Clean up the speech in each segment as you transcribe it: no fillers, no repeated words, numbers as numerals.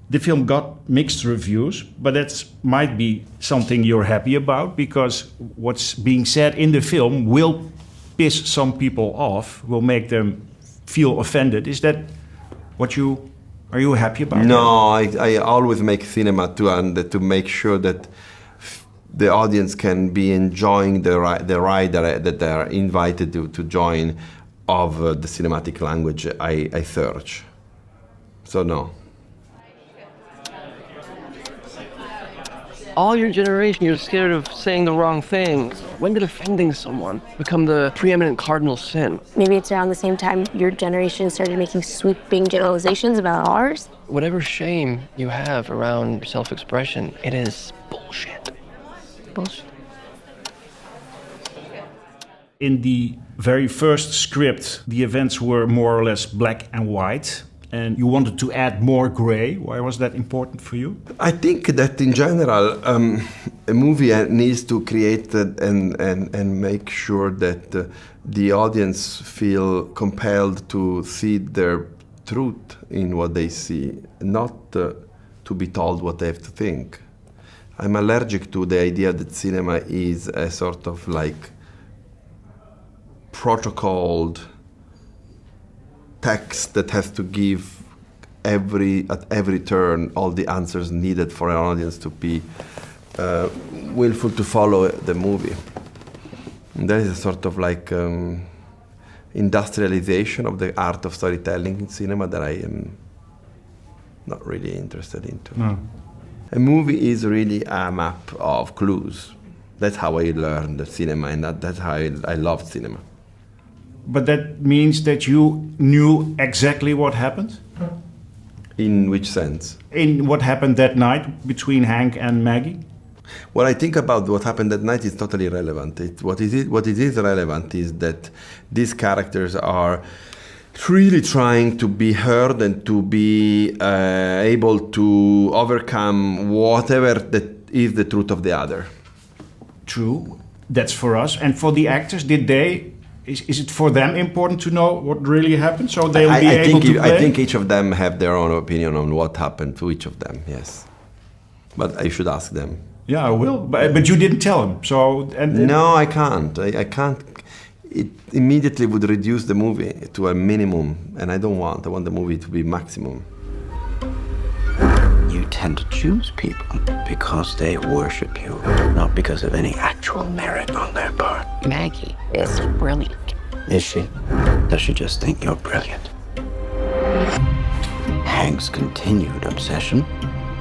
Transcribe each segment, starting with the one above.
The film got mixed reviews, but that might be something you're happy about, because what's being said in the film will piss some people off, will make them feel offended. Is that what are you happy about? No, I always make cinema to make sure that the audience can be enjoying the ride that they are invited to join of the cinematic language I search. So no. All your generation, you're scared of saying the wrong thing. When did offending someone become the preeminent cardinal sin? Maybe it's around the same time your generation started making sweeping generalizations about ours. Whatever shame you have around self-expression, it is bullshit. Bullshit. In the very first script, the events were more or less black and white, and you wanted to add more gray. Why was that important for you? I think that in general, a movie needs to create and make sure that the audience feel compelled to see their truth in what they see, not to be told what they have to think. I'm allergic to the idea that cinema is a sort of like protocoled text that has to give at every turn all the answers needed for an audience to be willful to follow the movie. And that is a sort of like industrialization of the art of storytelling in cinema that I am not really interested into. No. A movie is really a map of clues. That's how I learned the cinema, and that's how I loved cinema. But that means that you knew exactly what happened? In which sense? In what happened that night between Hank and Maggie? What I think about what happened that night is totally irrelevant. What it is relevant is that these characters are really trying to be heard and to be able to overcome whatever that is the truth of the other. True, that's for us. And for the actors, is it for them important to know what really happened, so they'll be able to play? I think each of them have their own opinion on what happened to each of them, yes. But I should ask them. Yeah, I will. But you didn't tell them, so... No, I can't. I can't. It immediately would reduce the movie to a minimum, and I don't want. I want the movie to be maximum. You tend to choose people because they worship you, not because of any actual merit on their part. Maggie is brilliant. Is she? Does she just think you're brilliant? Hank's continued obsession.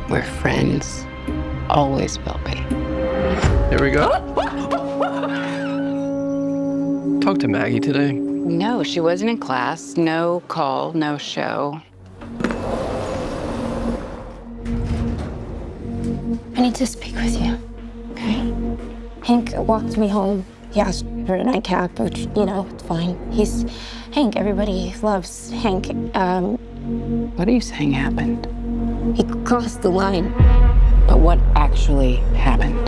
We're friends. Always will be. Here we go. Talk to Maggie today. No, she wasn't in class. No call, no show. I need to speak with you, okay? Hank walked me home. He asked for a nightcap, which, it's fine. Hank, everybody loves Hank. What are you saying happened? He crossed the line. But what actually happened?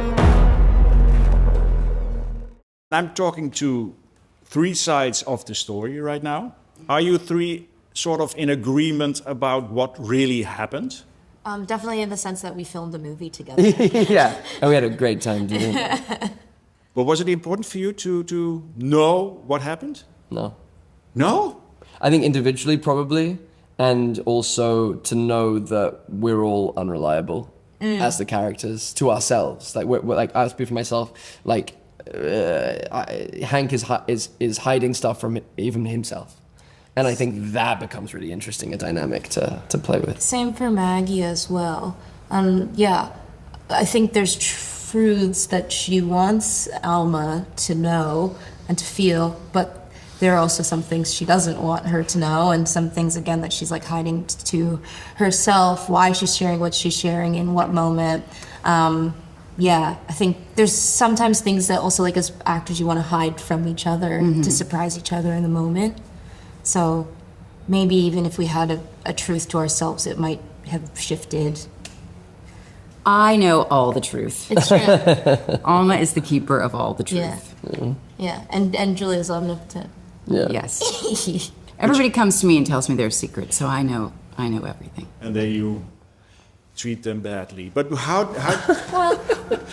I'm talking to three sides of the story right now. Are you three sort of in agreement about what really happened? Definitely in the sense that we filmed a movie together. Yeah, and we had a great time doing it. But was it important for you to know what happened? No. No? I think individually, probably, and also to know that we're all unreliable as the characters to ourselves. Like, we're like, I speak for myself, like, Hank is hiding stuff from even himself. And I think that becomes really interesting, a dynamic to play with. Same for Maggie as well. Yeah, I think there's truths that she wants Alma to know and to feel, but there are also some things she doesn't want her to know, and some things, again, that she's like hiding to herself, why she's sharing what she's sharing, in what moment. Yeah, I think there's sometimes things that also, like, as actors, you want to hide from each other to surprise each other in the moment. So maybe even if we had a truth to ourselves, it might have shifted. I know all the truth. It's true. Alma is the keeper of all the truth. Yeah. And Julia's omnipotent. Yeah. Yes. Everybody comes to me and tells me their secrets, so I know everything. And then you treat them badly. But how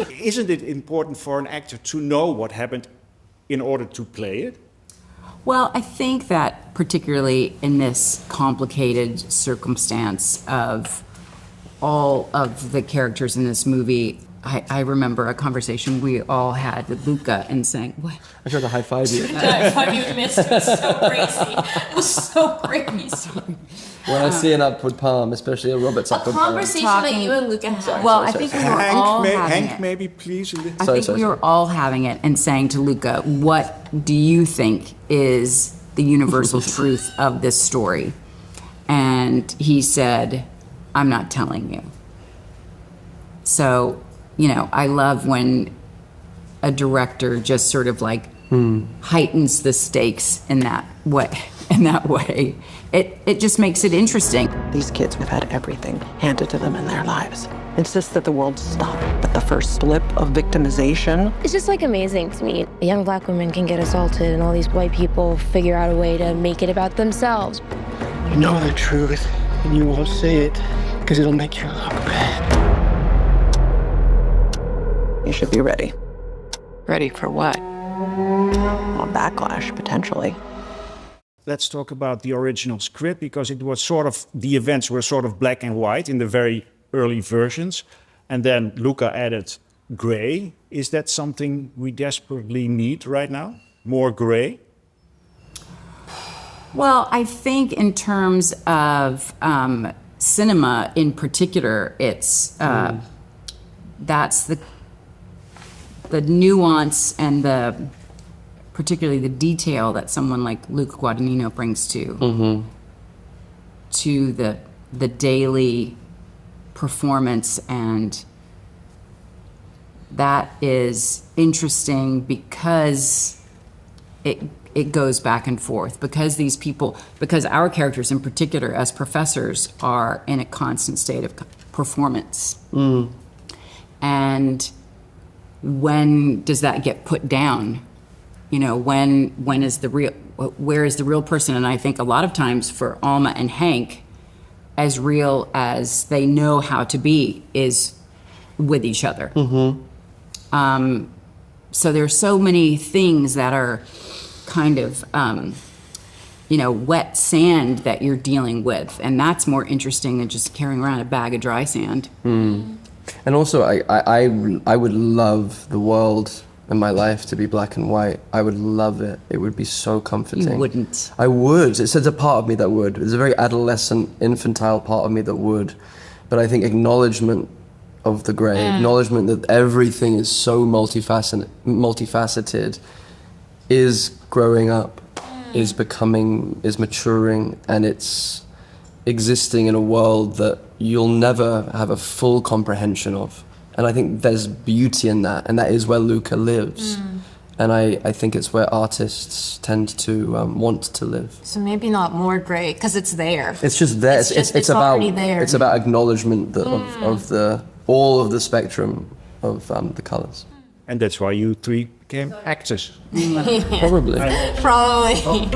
isn't it important for an actor to know what happened in order to play it? Well, I think that particularly in this complicated circumstance of all of the characters in this movie, I remember a conversation we all had with Luca and saying, "What?" I tried to high five you. I thought you missed it. It was so crazy. It was so crazy. When I see an upward palm, especially a Robert's upward palm. Conversation that you and Luca had. Well, I think we were all having Hank, it. maybe, please. I think we were all having it and saying to Luca, "What do you think is the universal truth of this story?" And he said, "I'm not telling you." So, you know, I love when a director just sort of like heightens the stakes in that way. It just makes it interesting. These kids have had everything handed to them in their lives. Insist that the world stop at the first slip of victimization. It's just like amazing to me. A young black woman can get assaulted and all these white people figure out a way to make it about themselves. You know the truth and you won't say it because it'll make you look bad. You should be ready. Ready for what? Well, backlash, potentially. Let's talk about the original script, because it was sort of, the events were sort of black and white in the very early versions. And then Luca added gray. Is that something we desperately need right now? More gray? Well, I think in terms of cinema in particular, it's that's the nuance and particularly the detail that someone like Luca Guadagnino brings to the daily performance, and that is interesting because it goes back and forth, because our characters in particular as professors are in a constant state of performance. And when does that get put down? You know, when is where is the real person? And I think a lot of times for Alma and Hank, as real as they know how to be is with each other. So there's so many things that are kind of, wet sand that you're dealing with. And that's more interesting than just carrying around a bag of dry sand. And also, I would love the world and my life to be black and white. I would love it. It would be so comforting. You wouldn't. I would. It's a part of me that would. There's a very adolescent, infantile part of me that would. But I think acknowledgement of the grey, acknowledgement that everything is so multifaceted, is growing up, is becoming, is maturing, and it's existing in a world that you'll never have a full comprehension of. And I think there's beauty in that, and that is where Luca lives. And I think it's where artists tend to want to live. So maybe not more gray, because it's there. It's just there. It's about already there. It's about acknowledgement of all of the spectrum of the colors. And that's why you three became actors. Probably. Probably.